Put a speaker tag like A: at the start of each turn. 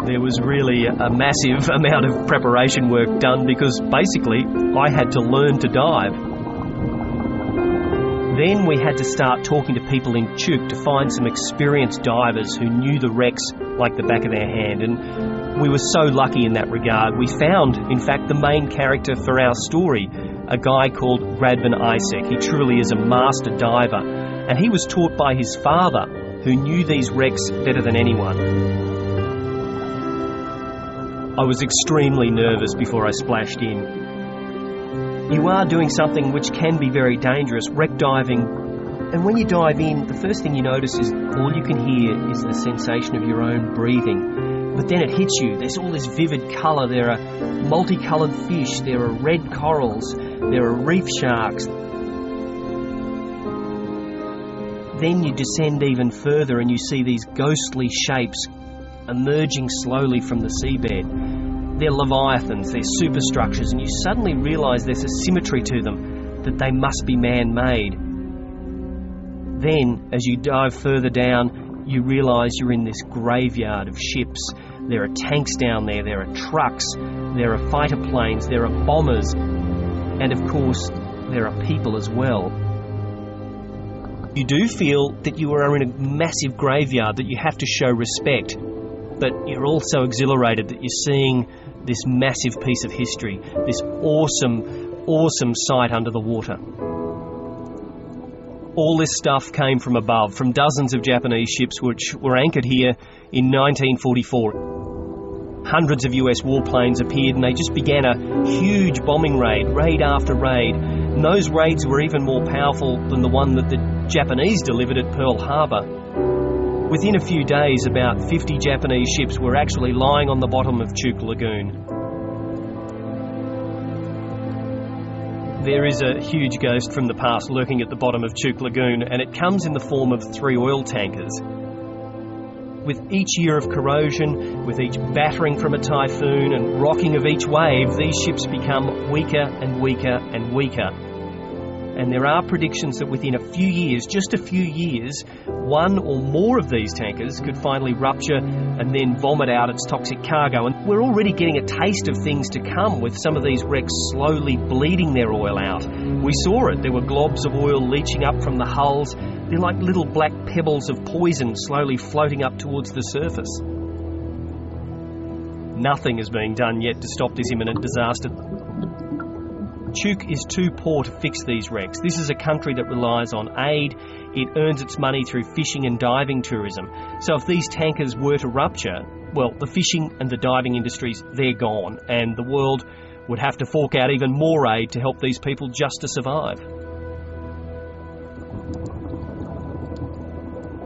A: There was really a massive amount of preparation work done because basically I had to learn to dive. Then we had to start talking to people in Chuuk to find some experienced divers who knew the wrecks like the back of their hand, and we were so lucky in that regard. We found, in fact, the main character for our story, a guy called Radvan Isaac. He truly is a master diver, and he was taught by his father, who knew these wrecks better than anyone. I was extremely nervous before I splashed in. You are doing something which can be very dangerous, wreck diving, and when you dive in, the first thing you notice is all you can hear is the sensation of your own breathing. But then it hits you, there's all this vivid colour, there are multicoloured fish, there are red corals, there are reef sharks. Then you descend even further and you see these ghostly shapes emerging slowly from the seabed. They're leviathans, they're superstructures, and you suddenly realise there's a symmetry to them, that they must be man-made. Then, as you dive further down, you realise you're in this graveyard of ships. There are tanks down there, there are trucks, there are fighter planes, there are bombers, and of course, there are people as well. You do feel that you are in a massive graveyard, that you have to show respect, but you're also exhilarated that you're seeing this massive piece of history, this awesome sight under the water. All this stuff came from above, from dozens of Japanese ships which were anchored here in 1944. Hundreds of US warplanes appeared and they just began a huge bombing raid after raid. And those raids were even more powerful than the one that the Japanese delivered at Pearl Harbor. Within a few days, about 50 Japanese ships were actually lying on the bottom of Chuuk Lagoon. There is a huge ghost from the past lurking at the bottom of Chuuk Lagoon, and it comes in the form of 3 oil tankers. With each year of corrosion, with each battering from a typhoon and rocking of each wave, these ships become weaker and weaker and weaker. And there are predictions that within a few years, just a few years, one or more of these tankers could finally rupture and then vomit out its toxic cargo. And we're already getting a taste of things to come with some of these wrecks slowly bleeding their oil out. We saw it. There were globs of oil leaching up from the hulls. They're like little black pebbles of poison slowly floating up towards the surface. Nothing is being done yet to stop this imminent disaster. Chuuk is too poor to fix these wrecks. This is a country that relies on aid. It earns its money through fishing and diving tourism. So if these tankers were to rupture, well, the fishing and the diving industries, they're gone, and the world would have to fork out even more aid to help these people just to survive.